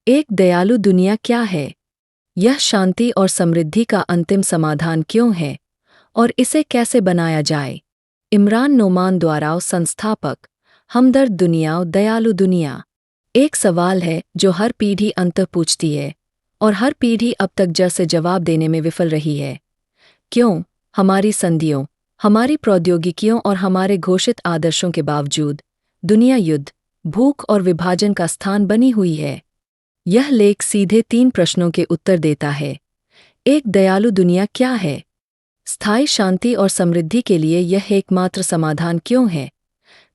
एक दयालु दुनिया क्या है? यह शांति और समृद्धि का अंतिम समाधान क्यों है और इसे कैसे बनाया जाए? इमरान नोमान द्वारा संस्थापक, हमदर्द दुनिया दयालु दुनिया। एक सवाल है जो हर पीढ़ी अंततः पूछती है और हर पीढ़ी अब तक जैसे जवाब देने में विफल रही है। क्यों हमारी संधियों, हमारी प्रौद्योगिकियों और हमारे घोषित आदर्शों के बावजूद दुनिया युद्ध, भूख और विभाजन का स्थान बनी हुई है? यह लेख सीधे 3 प्रश्नों के उत्तर देता है। एक दयालु दुनिया क्या है? स्थायी शांति और समृद्धि के लिए यह एकमात्र समाधान क्यों है?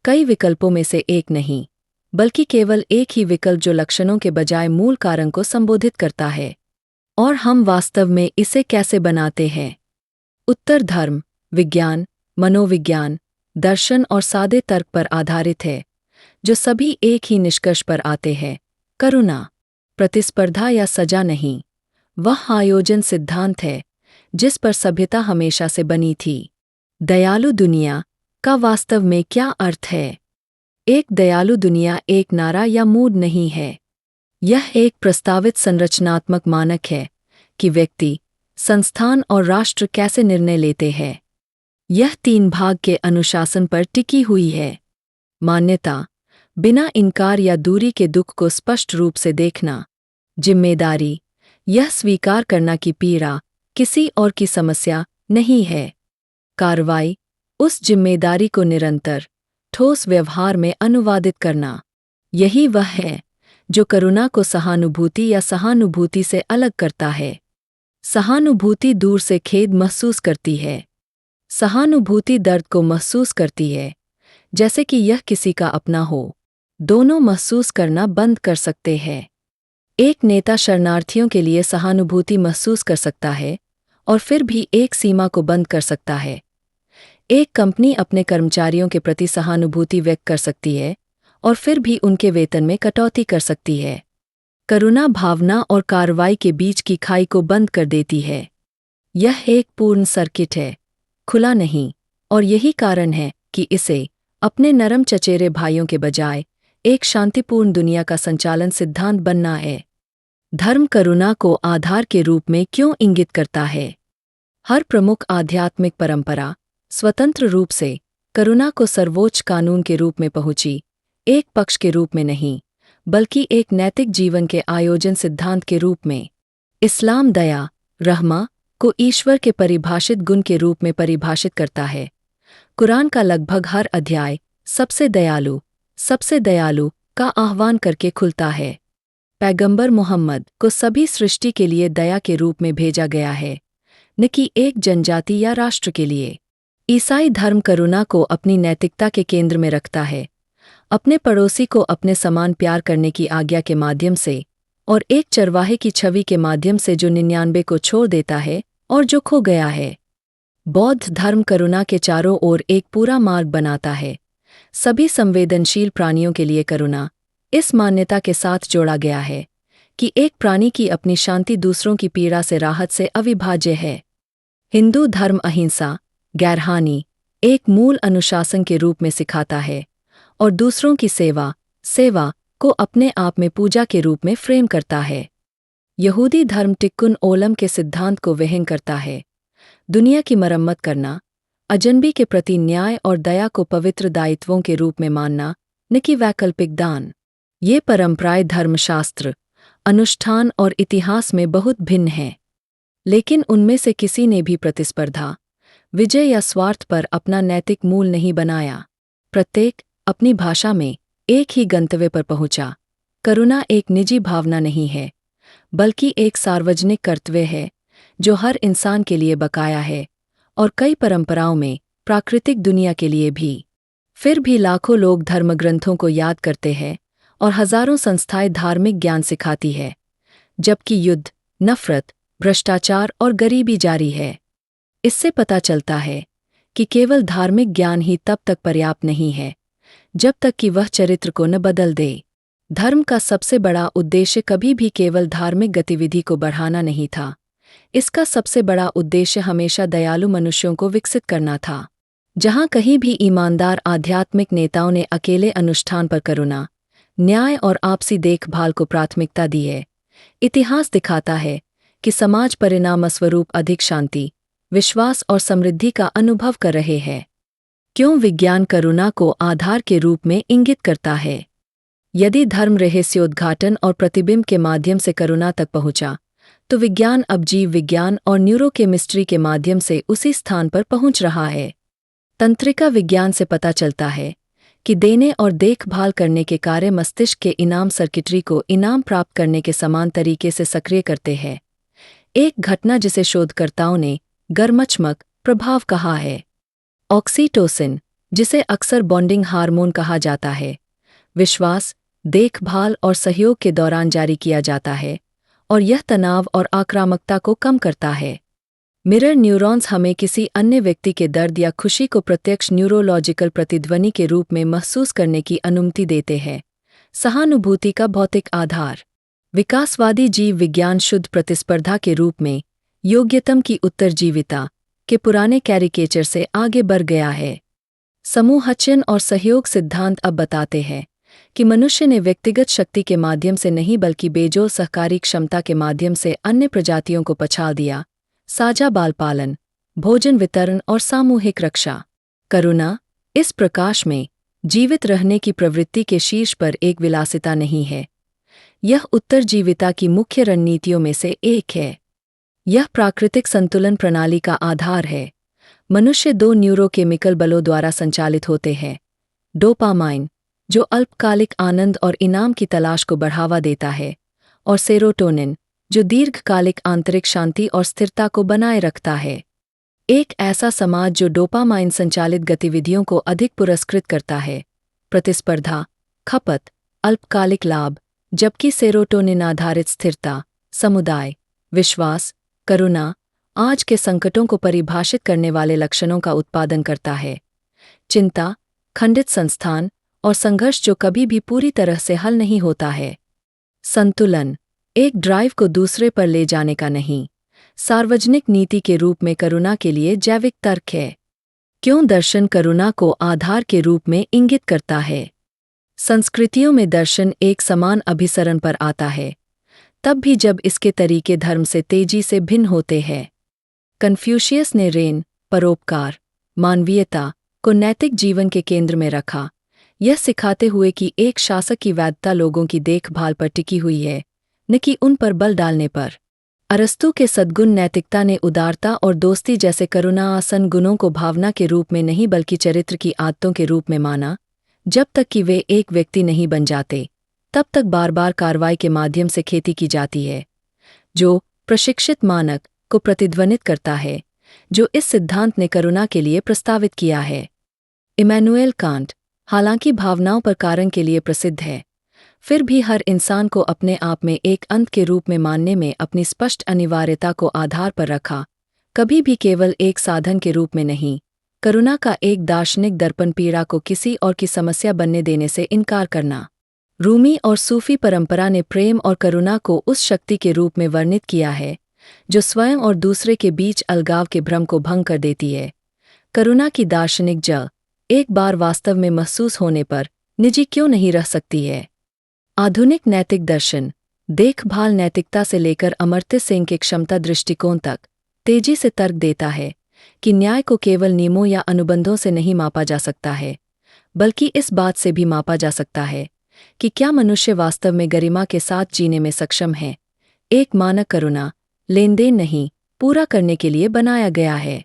कई विकल्पों में से एक नहीं, बल्कि केवल एक ही विकल्प जो लक्षणों के बजाय मूल कारण को संबोधित करता है। और हम वास्तव में इसे कैसे बनाते हैं? उत्तर धर्म, विज्ञान, मनोविज्ञान, दर्शन और सादे तर्क पर आधारित है, जो सभी एक ही निष्कर्ष पर आते हैं: करुणा, प्रतिस्पर्धा या सजा नहीं। वह आयोजन सिद्धांत है जिस पर सभ्यता हमेशा से बनी थी। दयालु दुनिया का वास्तव में क्या अर्थ है? एक दयालु दुनिया एक नारा या मूड नहीं है। यह एक प्रस्तावित संरचनात्मक मानक है कि व्यक्ति, संस्थान और राष्ट्र कैसे निर्णय लेते हैं। यह 3 भाग के अनुशासन पर टिकी हुई है। मान्यता, बिना इनकार या दूरी के दुख को स्पष्ट रूप से देखना। जिम्मेदारी, यह स्वीकार करना कि पीड़ा किसी और की समस्या नहीं है। कार्रवाई, उस जिम्मेदारी को निरंतर, ठोस व्यवहार में अनुवादित करना। यही वह है जो करुणा को सहानुभूति या सहानुभूति से अलग करता है। सहानुभूति दूर से खेद महसूस करती है। सहानुभूति दर्द को महसूस करती है, जैसे कि यह किसी का अपना हो। दोनों महसूस करना बंद कर सकते हैं। एक नेता शरणार्थियों के लिए सहानुभूति महसूस कर सकता है और फिर भी एक सीमा को बंद कर सकता है। एक कंपनी अपने कर्मचारियों के प्रति सहानुभूति व्यक्त कर सकती है और फिर भी उनके वेतन में कटौती कर सकती है। करुणा भावना और कार्रवाई के बीच की खाई को बंद कर देती है। यह एक पूर्ण सर्किट है, खुला नहीं, और यही कारण है कि इसे अपने नरम चचेरे भाइयों के बजाय एक शांतिपूर्ण दुनिया का संचालन सिद्धांत बनना है। धर्म करुणा को आधार के रूप में क्यों इंगित करता है? हर प्रमुख आध्यात्मिक परंपरा स्वतंत्र रूप से करुणा को सर्वोच्च कानून के रूप में पहुंची, एक पक्ष के रूप में नहीं, बल्कि एक नैतिक जीवन के आयोजन सिद्धांत के रूप में। इस्लाम दया, रहमा को ईश्वर के परिभाषित गुण के रूप में परिभाषित करता है। कुरान का लगभग हर अध्याय सबसे दयालु का आह्वान करके खुलता है। पैगंबर मोहम्मद को सभी सृष्टि के लिए दया के रूप में भेजा गया है, न कि एक जनजाति या राष्ट्र के लिए। ईसाई धर्म करुणा को अपनी नैतिकता के केंद्र में रखता है, अपने पड़ोसी को अपने समान प्यार करने की आज्ञा के माध्यम से, और एक चरवाहे की छवि के माध्यम से जो 99 को छोड़ देता है और जो खो गया है। बौद्ध धर्म करुणा के चारों ओर एक पूरा मार्ग बनाता है। सभी संवेदनशील प्राणियों के लिए करुणा इस मान्यता के साथ जोड़ा गया है कि एक प्राणी की अपनी शांति दूसरों की पीड़ा से राहत से अविभाज्य है। हिंदू धर्म अहिंसा, गैरहानि, एक मूल अनुशासन के रूप में सिखाता है और दूसरों की सेवा को अपने आप में पूजा के रूप में फ्रेम करता है। यहूदी धर्म टिक्कुन ओलम के सिद्धांत को वहन करता है, दुनिया की मरम्मत करना, अजनबी के प्रति न्याय और दया को पवित्र दायित्वों के रूप में मानना, न कि वैकल्पिक दान। ये परंपराएं धर्मशास्त्र, अनुष्ठान और इतिहास में बहुत भिन्न हैं, लेकिन उनमें से किसी ने भी प्रतिस्पर्धा, विजय या स्वार्थ पर अपना नैतिक मूल नहीं बनाया। प्रत्येक अपनी भाषा में एक ही गंतव्य पर पहुंचा। करुणा एक निजी भावना नहीं है, बल्कि एक सार्वजनिक कर्तव्य है जो हर इंसान के लिए बकाया है, और कई परंपराओं में प्राकृतिक दुनिया के लिए भी। फिर भी लाखों लोग धर्मग्रंथों को याद करते हैं और हजारों संस्थाएं धार्मिक ज्ञान सिखाती है, जबकि युद्ध, नफरत, भ्रष्टाचार और गरीबी जारी है। इससे पता चलता है कि केवल धार्मिक ज्ञान ही तब तक पर्याप्त नहीं है जब तक कि वह चरित्र को न बदल दे। धर्म का सबसे बड़ा उद्देश्य कभी भी केवल धार्मिक गतिविधि को बढ़ाना नहीं था। इसका सबसे बड़ा उद्देश्य हमेशा दयालु मनुष्यों को विकसित करना था। जहाँ कहीं भी ईमानदार आध्यात्मिक नेताओं ने अकेले अनुष्ठान पर करुणा, न्याय और आपसी देखभाल को प्राथमिकता दी है। इतिहास दिखाता है कि समाज परिणामस्वरूप अधिक शांति, विश्वास और समृद्धि का अनुभव कर रहे हैं। क्यों विज्ञान करुणा को आधार के रूप में इंगित करता है? यदि धर्म रहस्योद्घाटन और प्रतिबिंब के माध्यम से करुणा तक पहुंचा, तो विज्ञान अब जीव विज्ञान और न्यूरोकेमिस्ट्री के माध्यम से उसी स्थान पर पहुंच रहा है। तंत्रिका विज्ञान से पता चलता है कि देने और देखभाल करने के कार्य मस्तिष्क के इनाम सर्किटरी को इनाम प्राप्त करने के समान तरीके से सक्रिय करते हैं। एक घटना जिसे शोधकर्ताओं ने गर्मचमक प्रभाव कहा है। ऑक्सीटोसिन, जिसे अक्सर बॉन्डिंग हार्मोन कहा जाता है, विश्वास, देखभाल और सहयोग के दौरान जारी किया जाता है और यह तनाव और आक्रामकता को कम करता है। मिरर न्यूरॉन्स हमें किसी अन्य व्यक्ति के दर्द या खुशी को प्रत्यक्ष न्यूरोलॉजिकल प्रतिध्वनि के रूप में महसूस करने की अनुमति देते हैं। सहानुभूति का भौतिक आधार। विकासवादी जीव विज्ञान शुद्ध प्रतिस्पर्धा के रूप में योग्यतम की उत्तरजीविता के पुराने कैरिकेचर से आगे बढ़ गया है। समूहचयन और सहयोग सिद्धांत अब बताते हैं कि मनुष्य ने व्यक्तिगत शक्ति के माध्यम से नहीं बल्कि बेजोड़ सहकारी क्षमता के माध्यम से अन्य प्रजातियों को पछाड़ दिया। साझा बाल पालन, भोजन वितरण और सामूहिक रक्षा। करुणा, इस प्रकाश में, जीवित रहने की प्रवृत्ति के शीर्ष पर एक विलासिता नहीं है। यह उत्तरजीविता की मुख्य रणनीतियों में से एक है। यह प्राकृतिक संतुलन प्रणाली का आधार है। मनुष्य दो न्यूरोकेमिकल बलों द्वारा संचालित होते हैं। डोपामाइन, जो अल्पकालिक आनंद और इनाम की तलाश को बढ़ावा देता है, और सेरोटोनिन, जो दीर्घकालिक आंतरिक शांति और स्थिरता को बनाए रखता है। एक ऐसा समाज जो डोपामाइन संचालित गतिविधियों को अधिक पुरस्कृत करता है, प्रतिस्पर्धा, खपत, अल्पकालिक लाभ, जबकि सेरोटोनिन आधारित स्थिरता, समुदाय, विश्वास, करुणा, आज के संकटों को परिभाषित करने वाले लक्षणों का उत्पादन करता है। चिंता, खंडित संस्थान और संघर्ष जो कभी भी पूरी तरह से हल नहीं होता है। संतुलन, एक ड्राइव को दूसरे पर ले जाने का नहीं, सार्वजनिक नीति के रूप में करुणा के लिए जैविक तर्क है। क्यों दर्शन करुणा को आधार के रूप में इंगित करता है? संस्कृतियों में दर्शन एक समान अभिसरण पर आता है, तब भी जब इसके तरीके धर्म से तेजी से भिन्न होते हैं। कन्फ्यूशियस ने रेन, परोपकार, मानवीयता को नैतिक जीवन के केंद्र में रखा, यह सिखाते हुए कि एक शासक की वैधता लोगों की देखभाल पर टिकी हुई है, न कि उन पर बल डालने पर। अरस्तू के सद्गुण नैतिकता ने उदारता और दोस्ती जैसे करुणा आसन गुणों को भावना के रूप में नहीं बल्कि चरित्र की आदतों के रूप में माना। जब तक कि वे एक व्यक्ति नहीं बन जाते, तब तक बार बार कार्रवाई के माध्यम से खेती की जाती है, जो प्रशिक्षित मानक को प्रतिध्वनित करता है, जो इस सिद्धांत ने करुणा के लिए प्रस्तावित किया है। इमैनुएल कांट, हालांकि भावनाओं पर कारण के लिए प्रसिद्ध है, फिर भी हर इंसान को अपने आप में एक अंत के रूप में मानने में अपनी स्पष्ट अनिवार्यता को आधार पर रखा, कभी भी केवल एक साधन के रूप में नहीं। करुणा का एक दार्शनिक दर्पण पीड़ा को किसी और की समस्या बनने देने से इनकार करना। रूमी और सूफी परंपरा ने प्रेम और करुणा को उस शक्ति के रूप में वर्णित किया है जो स्वयं और दूसरे के बीच अलगाव के भ्रम को भंग कर देती है। करुणा की दार्शनिक जड़ एक बार वास्तव में महसूस होने पर निजी क्यों नहीं रह सकती है? आधुनिक नैतिक दर्शन, देखभाल नैतिकता से लेकर अमर्त्य सेन के क्षमता दृष्टिकोण तक, तेजी से तर्क देता है कि न्याय को केवल नियमों या अनुबंधों से नहीं मापा जा सकता है, बल्कि इस बात से भी मापा जा सकता है कि क्या मनुष्य वास्तव में गरिमा के साथ जीने में सक्षम है। एक मानक करुणा लेनदेन नहीं, पूरा करने के लिए बनाया गया है।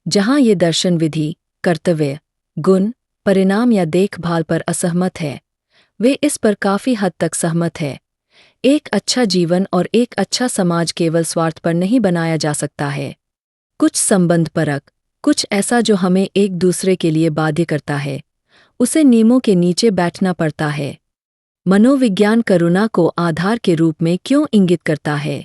जहां ये दर्शन विधि, कर्तव्य, गुण, परिणाम या देखभाल पर असहमत है, वे इस पर काफी हद तक सहमत है। एक अच्छा जीवन और एक अच्छा समाज केवल स्वार्थ पर नहीं बनाया जा सकता है। कुछ संबंध परक, कुछ ऐसा जो हमें एक दूसरे के लिए बाध्य करता है, उसे नियमों के नीचे बैठना पड़ता है। मनोविज्ञान करुणा को आधार के रूप में क्यों इंगित करता है?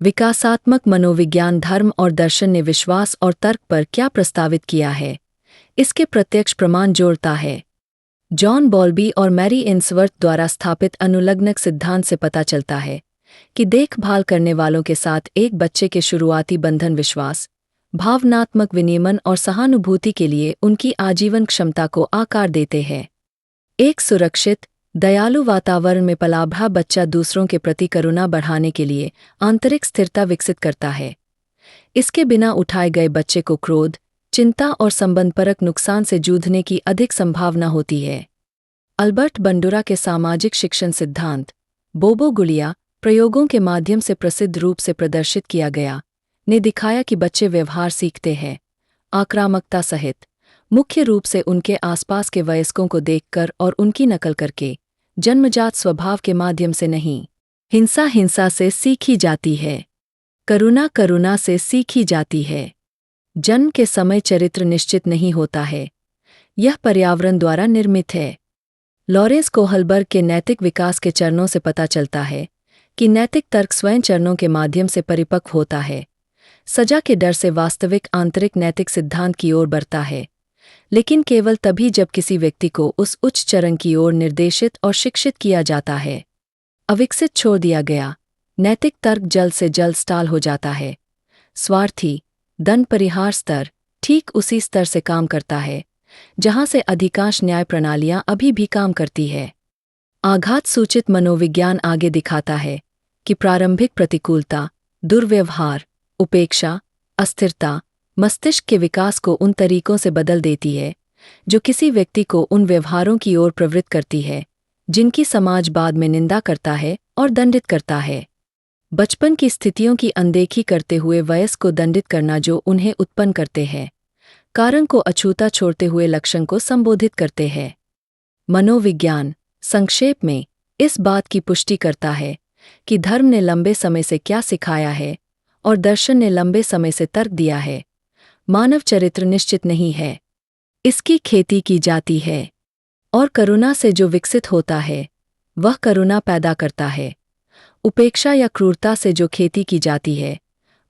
विकासात्मक मनोविज्ञान धर्म और दर्शन ने विश्वास और तर्क पर क्या प्रस्तावित किया है, इसके प्रत्यक्ष प्रमाण जोड़ता है। जॉन बॉल्बी और मैरी एंसवर्थ द्वारा स्थापित अनुलग्नक सिद्धांत से पता चलता है कि देखभाल करने वालों के साथ एक बच्चे के शुरुआती बंधन विश्वास, भावनात्मक विनियमन और सहानुभूति के लिए उनकी आजीवन क्षमता को आकार देते हैं। एक सुरक्षित, दयालु वातावरण में पला बड़ा बच्चा दूसरों के प्रति करुणा बढ़ाने के लिए आंतरिक स्थिरता विकसित करता है। इसके बिना उठाए गए बच्चे को क्रोध, चिंता और संबंधपरक नुकसान से जूझने की अधिक संभावना होती है। अल्बर्ट बंडुरा के सामाजिक शिक्षण सिद्धांत, बोबो गुलिया प्रयोगों के माध्यम से प्रसिद्ध रूप से प्रदर्शित किया गया, ने दिखाया कि बच्चे व्यवहार सीखते हैं आक्रामकता सहित, मुख्य रूप से उनके आसपास के वयस्कों को देखकर और उनकी नकल करके, जन्मजात स्वभाव के माध्यम से नहीं। हिंसा से सीखी जाती है, करुणा से सीखी जाती है। जन्म के समय चरित्र निश्चित नहीं होता है, यह पर्यावरण द्वारा निर्मित है। लॉरेंस कोहलबर्ग के नैतिक विकास के चरणों से पता चलता है कि नैतिक तर्क स्वयं चरणों के माध्यम से परिपक्व होता है। सजा के डर से वास्तविक आंतरिक नैतिक सिद्धांत की ओर बढ़ता है, लेकिन केवल तभी जब किसी व्यक्ति को उस उच्च चरण की ओर निर्देशित और शिक्षित किया जाता है। अविकसित छोड़ दिया गया नैतिक तर्क जल्द से जल्द स्टाल हो जाता है। स्वार्थी दंड परिहार स्तर ठीक उसी स्तर से काम करता है जहां से अधिकांश न्याय प्रणालियां अभी भी काम करती है। आघात सूचित मनोविज्ञान आगे दिखाता है कि प्रारंभिक प्रतिकूलता, दुर्व्यवहार, उपेक्षा, अस्थिरता मस्तिष्क के विकास को उन तरीकों से बदल देती है जो किसी व्यक्ति को उन व्यवहारों की ओर प्रवृत्त करती है जिनकी समाज बाद में निंदा करता है और दंडित करता है। बचपन की स्थितियों की अनदेखी करते हुए वयस्क को दंडित करना जो उन्हें उत्पन्न करते हैं, कारण को अछूता छोड़ते हुए लक्षण को संबोधित करते हैं। मनोविज्ञान संक्षेप में इस बात की पुष्टि करता है कि धर्म ने लंबे समय से क्या सिखाया है और दर्शन ने लंबे समय से तर्क दिया है। मानव चरित्र निश्चित नहीं है, इसकी खेती की जाती है, और करुणा से जो विकसित होता है वह करुणा पैदा करता है। उपेक्षा या क्रूरता से जो खेती की जाती है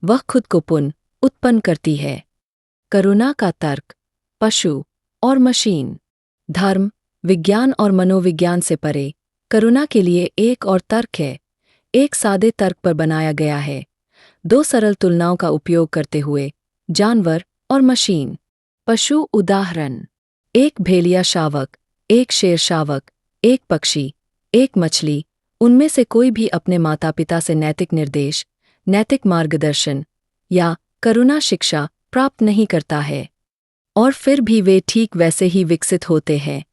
वह खुद को पुनः उत्पन्न करती है। करुणा का तर्क पशु और मशीन, धर्म, विज्ञान और मनोविज्ञान से परे करुणा के लिए एक और तर्क है, एक सादे तर्क पर बनाया गया है, दो सरल तुलनाओं का उपयोग करते हुए, जानवर और मशीन। पशु उदाहरण, एक भेड़िया शावक, एक शेर शावक, एक पक्षी, एक मछली, उनमें से कोई भी अपने माता पिता से नैतिक निर्देश, नैतिक मार्गदर्शन या करुणा शिक्षा प्राप्त नहीं करता है, और फिर भी वे ठीक वैसे ही विकसित होते हैं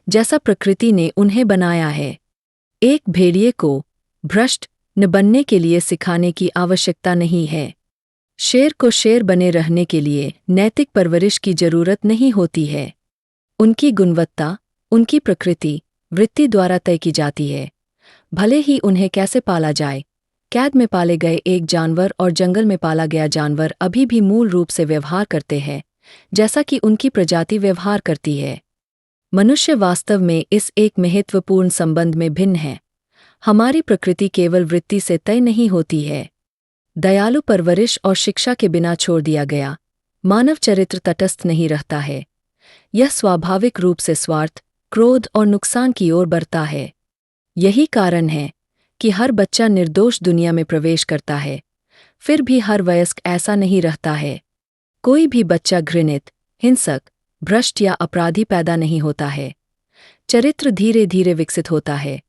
जैसा प्रकृति ने उन्हें बनाया है। एक भेड़िए को भ्रष्ट न बनने के लिए सिखाने की आवश्यकता नहीं है। शेर को शेर बने रहने के लिए नैतिक परवरिश की जरूरत नहीं होती है। उनकी गुणवत्ता उनकी प्रकृति वृत्ति द्वारा तय की जाती है, भले ही उन्हें कैसे पाला जाए। कैद में पाले गए एक जानवर और जंगल में पाला गया जानवर अभी भी मूल रूप से व्यवहार करते हैं जैसा कि उनकी प्रजाति व्यवहार करती है। मनुष्य वास्तव में इस एक महत्वपूर्ण संबंध में भिन्न है। हमारी प्रकृति केवल वृत्ति से तय नहीं होती है। दयालु परवरिश और शिक्षा के बिना छोड़ दिया गया मानव चरित्र तटस्थ नहीं रहता है। यह स्वाभाविक रूप से स्वार्थ, क्रोध और नुकसान की ओर बढ़ता है। यही कारण है कि हर बच्चा निर्दोष दुनिया में प्रवेश करता है, फिर भी हर वयस्क ऐसा नहीं रहता है। कोई भी बच्चा घृणित, हिंसक, भ्रष्ट या अपराधी पैदा नहीं होता है। चरित्र धीरे धीरे विकसित होता है,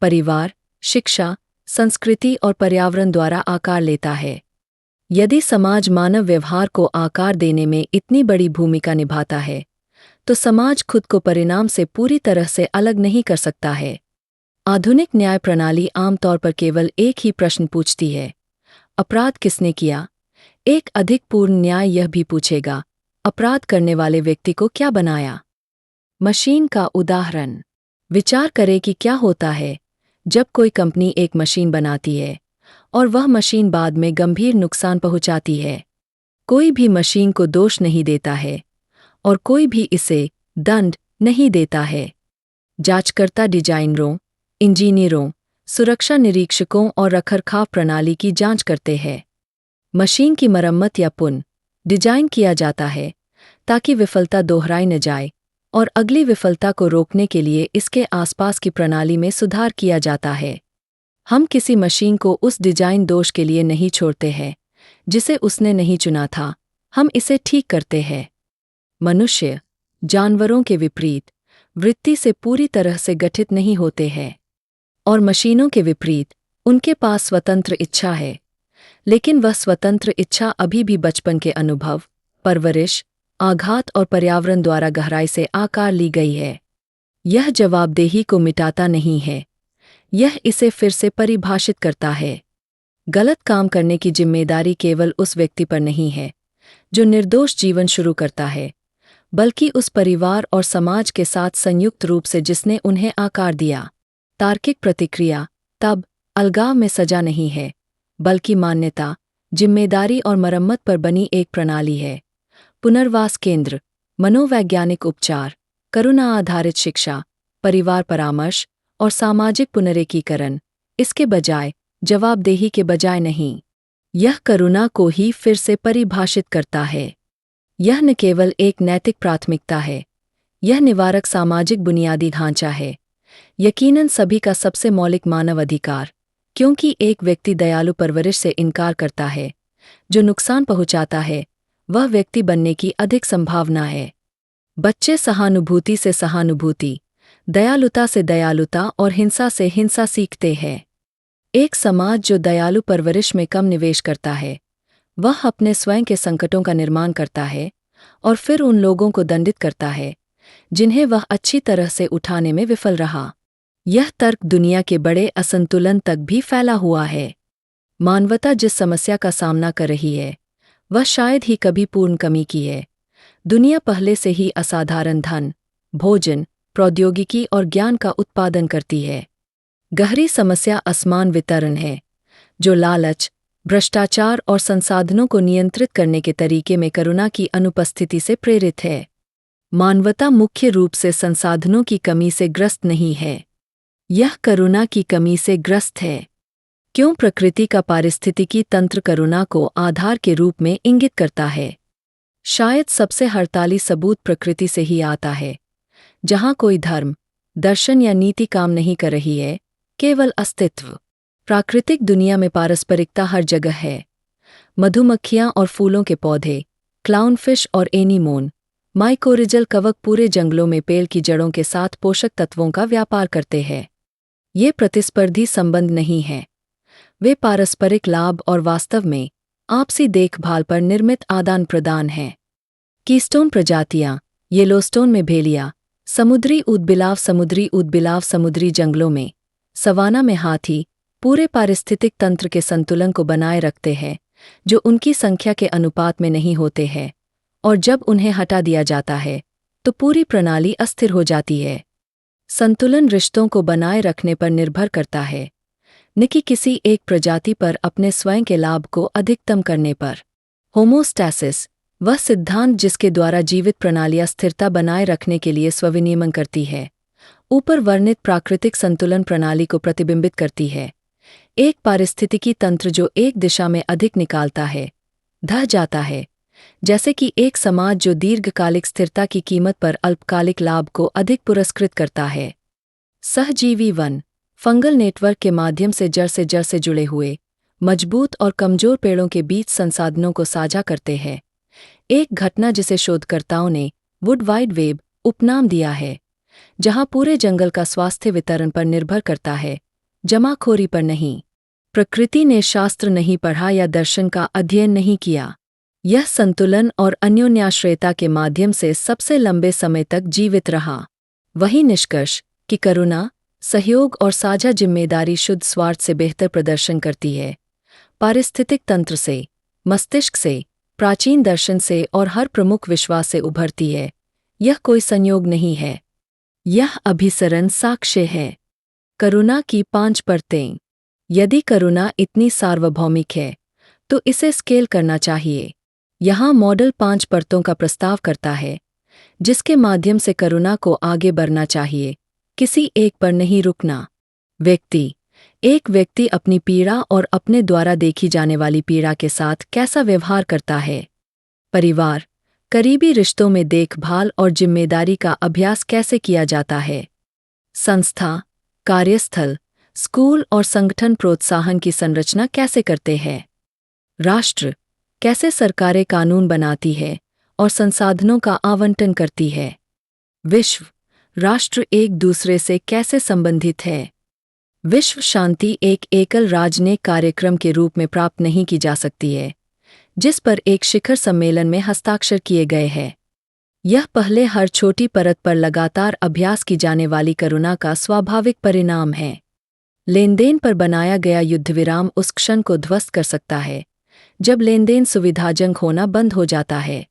परिवार, शिक्षा, संस्कृति और पर्यावरण द्वारा आकार लेता है। यदि समाज मानव व्यवहार को आकार देने में इतनी बड़ी भूमिका निभाता है, तो समाज खुद को परिणाम से पूरी तरह से अलग नहीं कर सकता है। आधुनिक न्याय प्रणाली आमतौर पर केवल एक ही प्रश्न पूछती है, अपराध किसने किया? एक अधिक पूर्ण न्याय यह भी पूछेगा, अपराध करने वाले व्यक्ति को क्या बनाया? मशीन का उदाहरण, विचार करें कि क्या होता है जब कोई कंपनी एक मशीन बनाती है और वह मशीन बाद में गंभीर नुकसान पहुंचाती है। कोई भी मशीन को दोष नहीं देता है और कोई भी इसे दंड नहीं देता है। जांचकर्ता डिजाइनरों, इंजीनियरों, सुरक्षा निरीक्षकों और रखरखाव प्रणाली की जांच करते हैं। मशीन की मरम्मत या पुनः डिजाइन किया जाता है ताकि विफलता दोहराई न जाए, और अगली विफलता को रोकने के लिए इसके आसपास की प्रणाली में सुधार किया जाता है। हम किसी मशीन को उस डिजाइन दोष के लिए नहीं छोड़ते हैं जिसे उसने नहीं चुना था, हम इसे ठीक करते हैं। मनुष्य, जानवरों के विपरीत, वृत्ति से पूरी तरह से गठित नहीं होते हैं। और मशीनों के विपरीत, उनके पास स्वतंत्र इच्छा है, लेकिन वह स्वतंत्र इच्छा अभी भी बचपन के अनुभव, परवरिश, आघात और पर्यावरण द्वारा गहराई से आकार ली गई है। यह जवाबदेही को मिटाता नहीं है, यह इसे फिर से परिभाषित करता है। गलत काम करने की जिम्मेदारी केवल उस व्यक्ति पर नहीं है जो निर्दोष जीवन शुरू करता है, बल्कि उस परिवार और समाज के साथ संयुक्त रूप से जिसने उन्हें आकार दिया। तार्किक प्रतिक्रिया तब अलगाव में सजा नहीं है, बल्कि मान्यता, जिम्मेदारी और मरम्मत पर बनी एक प्रणाली है। पुनर्वास केंद्र, मनोवैज्ञानिक उपचार, करुणा आधारित शिक्षा, परिवार परामर्श और सामाजिक पुनरेकीकरण, इसके बजाय, जवाबदेही के बजाय नहीं। यह करुणा को ही फिर से परिभाषित करता है। यह न केवल एक नैतिक प्राथमिकता है, यह निवारक सामाजिक बुनियादी ढांचा है, यकीनन सभी का सबसे मौलिक मानव अधिकार, क्योंकि एक व्यक्ति दयालु परवरिश से इनकार करता है जो नुकसान पहुंचाता है, वह व्यक्ति बनने की अधिक संभावना है। बच्चे सहानुभूति से सहानुभूति, दयालुता से दयालुता और हिंसा से हिंसा सीखते हैं। एक समाज जो दयालु परवरिश में कम निवेश करता है, वह अपने स्वयं के संकटों का निर्माण करता है और फिर उन लोगों को दंडित करता है जिन्हें वह अच्छी तरह से उठाने में विफल रहा। यह तर्क दुनिया के बड़े असंतुलन तक भी फैला हुआ है। मानवता जिस समस्या का सामना कर रही है, वह शायद ही कभी पूर्ण कमी की है। दुनिया पहले से ही असाधारण धन, भोजन, प्रौद्योगिकी और ज्ञान का उत्पादन करती है। गहरी समस्या असमान वितरण है, जो लालच, भ्रष्टाचार और संसाधनों को नियंत्रित करने के तरीके में करुणा की अनुपस्थिति से प्रेरित है। मानवता मुख्य रूप से संसाधनों की कमी से ग्रस्त नहीं है, यह करुणा की कमी से ग्रस्त है। क्यों प्रकृति का पारिस्थितिकी तंत्र करुणा को आधार के रूप में इंगित करता है? शायद सबसे हड़ताली सबूत प्रकृति से ही आता है, जहाँ कोई धर्म, दर्शन या नीति काम नहीं कर रही है, केवल अस्तित्व। प्राकृतिक दुनिया में पारस्परिकता हर जगह है। मधुमक्खियाँ और फूलों के पौधे, क्लाउनफिश और एनीमोन, माइकोरिजल कवक पूरे जंगलों में पेड़ की जड़ों के साथ पोषक तत्वों का व्यापार करते हैं। ये प्रतिस्पर्धी संबंध नहीं है, वे पारस्परिक लाभ और वास्तव में आपसी देखभाल पर निर्मित आदान प्रदान हैं। कीस्टोन प्रजातियां, येलोस्टोन में भेलिया, समुद्री ऊदबिलाव समुद्री जंगलों में, सवाना में हाथी, पूरे पारिस्थितिक तंत्र के संतुलन को बनाए रखते हैं, जो उनकी संख्या के अनुपात में नहीं होते हैं, और जब उन्हें हटा दिया जाता है तो पूरी प्रणाली अस्थिर हो जाती है। संतुलन रिश्तों को बनाए रखने पर निर्भर करता है, न कि किसी एक प्रजाति पर अपने स्वयं के लाभ को अधिकतम करने पर। होमोस्टैसिस, वह सिद्धांत जिसके द्वारा जीवित प्रणालियां स्थिरता बनाए रखने के लिए स्वविनियमन करती है, ऊपर वर्णित प्राकृतिक संतुलन प्रणाली को प्रतिबिंबित करती है। एक पारिस्थितिकी तंत्र जो एक दिशा में अधिक निकालता है, ढह जाता है, जैसे कि एक समाज जो दीर्घकालिक स्थिरता की कीमत पर अल्पकालिक लाभ को अधिक पुरस्कृत करता है। सहजीवी वन, फंगल नेटवर्क के माध्यम से जड़ से जुड़े हुए, मजबूत और कमजोर पेड़ों के बीच संसाधनों को साझा करते हैं। एक घटना जिसे शोधकर्ताओं ने वुड वाइड वेब उपनाम दिया है, जहां पूरे जंगल का स्वास्थ्य वितरण पर निर्भर करता है, जमाखोरी पर नहीं। प्रकृति ने शास्त्र नहीं पढ़ा या दर्शन का अध्ययन नहीं किया, यह संतुलन और अन्योन्याश्रयता के माध्यम से सबसे लंबे समय तक जीवित रहा। वही निष्कर्ष कि करुणा, सहयोग और साझा जिम्मेदारी शुद्ध स्वार्थ से बेहतर प्रदर्शन करती है। पारिस्थितिक तंत्र से, मस्तिष्क से, प्राचीन दर्शन से और हर प्रमुख विश्वास से उभरती है। यह कोई संयोग नहीं है, यह अभिसरण साक्ष्य है। करुणा की 5 परतें। यदि करुणा इतनी सार्वभौमिक है तो इसे स्केल करना चाहिए। यहाँ मॉडल 5 परतों का प्रस्ताव करता है, जिसके माध्यम से करुणा को आगे बढ़ना चाहिए, किसी एक पर नहीं रुकना। व्यक्ति, एक व्यक्ति अपनी पीड़ा और अपने द्वारा देखी जाने वाली पीड़ा के साथ कैसा व्यवहार करता है। परिवार, करीबी रिश्तों में देखभाल और जिम्मेदारी का अभ्यास कैसे किया जाता है। संस्था, कार्यस्थल, स्कूल और संगठन प्रोत्साहन की संरचना कैसे करते हैं। राष्ट्र, कैसे सरकारें कानून बनाती है और संसाधनों का आवंटन करती है। विश्व, राष्ट्र एक दूसरे से कैसे संबंधित है? विश्व शांति एक एकल राजनयिक कार्यक्रम के रूप में प्राप्त नहीं की जा सकती है, जिस पर एक शिखर सम्मेलन में हस्ताक्षर किए गए हैं। यह पहले हर छोटी परत पर लगातार अभ्यास की जाने वाली करुणा का स्वाभाविक परिणाम है। लेनदेन पर बनाया गया युद्धविराम उस क्षण को ध्वस्त कर सकता है जब लेनदेन सुविधाजनक होना बंद हो जाता है।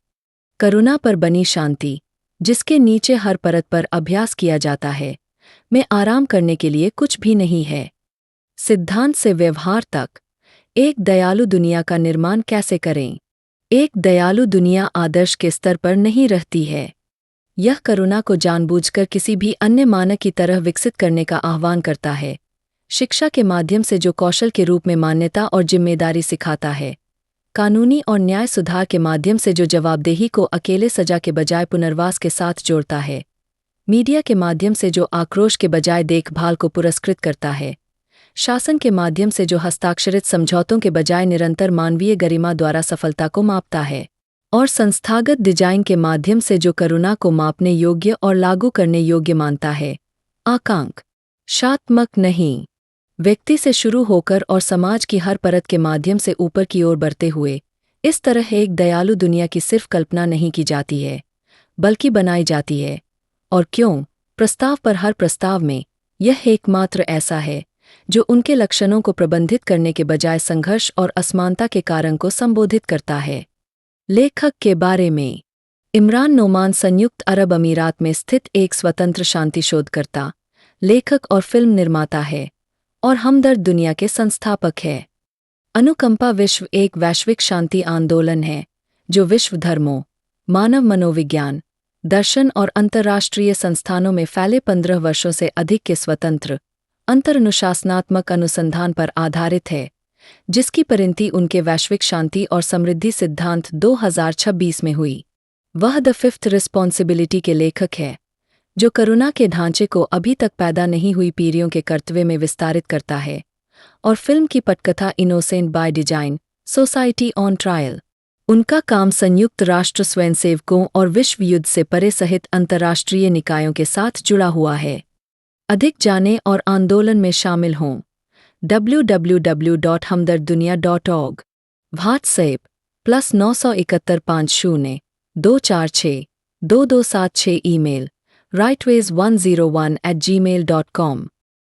करुणा पर बनी शांति, जिसके नीचे हर परत पर अभ्यास किया जाता है, में आराम करने के लिए कुछ भी नहीं है। सिद्धांत से व्यवहार तक, एक दयालु दुनिया का निर्माण कैसे करें? एक दयालु दुनिया आदर्श के स्तर पर नहीं रहती है। यह करुणा को जानबूझकर किसी भी अन्य मानक की तरह विकसित करने का आह्वान करता है। शिक्षा के माध्यम से जो कौशल के रूप में मान्यता और जिम्मेदारी सिखाता है, कानूनी और न्याय सुधार के माध्यम से जो जवाबदेही को अकेले सजा के बजाय पुनर्वास के साथ जोड़ता है, मीडिया के माध्यम से जो आक्रोश के बजाय देखभाल को पुरस्कृत करता है, शासन के माध्यम से जो हस्ताक्षरित समझौतों के बजाय निरंतर मानवीय गरिमा द्वारा सफलता को मापता है, और संस्थागत डिजाइन के माध्यम से जो करुणा को मापने योग्य और लागू करने योग्य मानता है, आकांक्षात्मक नहीं, व्यक्ति से शुरू होकर और समाज की हर परत के माध्यम से ऊपर की ओर बढ़ते हुए, इस तरह एक दयालु दुनिया की सिर्फ कल्पना नहीं की जाती है, बल्कि बनाई जाती है। और क्यों? प्रस्ताव पर हर प्रस्ताव में, यह एकमात्र ऐसा है जो उनके लक्षणों को प्रबंधित करने के बजाय संघर्ष और असमानता के कारण को संबोधित करता है। लेखक के बारे में। इमरान नोमान संयुक्त अरब अमीरात में स्थित एक स्वतंत्र शांति शोधकर्ता, लेखक और फिल्म निर्माता है, और हमदर्द दुनिया के संस्थापक है। अनुकंपा विश्व एक वैश्विक शांति आंदोलन है जो विश्व धर्मों, मानव मनोविज्ञान, दर्शन और अंतर्राष्ट्रीय संस्थानों में फैले 15 वर्षों से अधिक के स्वतंत्र, अंतरनुशासनात्मक अनुसंधान पर आधारित है, जिसकी परिणति उनके वैश्विक शांति और समृद्धि सिद्धांत 2026 में हुई। वह द फिफ्थ रिस्पॉन्सिबिलिटी के लेखक है, जो करुणा के ढांचे को अभी तक पैदा नहीं हुई पीढ़ियों के कर्तव्य में विस्तारित करता है, और फिल्म की पटकथा innocent by design, society on trial. उनका काम संयुक्त राष्ट्र स्वयंसेवकों और विश्व युद्ध से परे सहित अंतर्राष्ट्रीय निकायों के साथ जुड़ा हुआ है। अधिक जानें और आंदोलन में शामिल हों। www.hamdarddunia.org। व्हाट्सएप +971 50 246 2276। Email rightways101@gmail.com।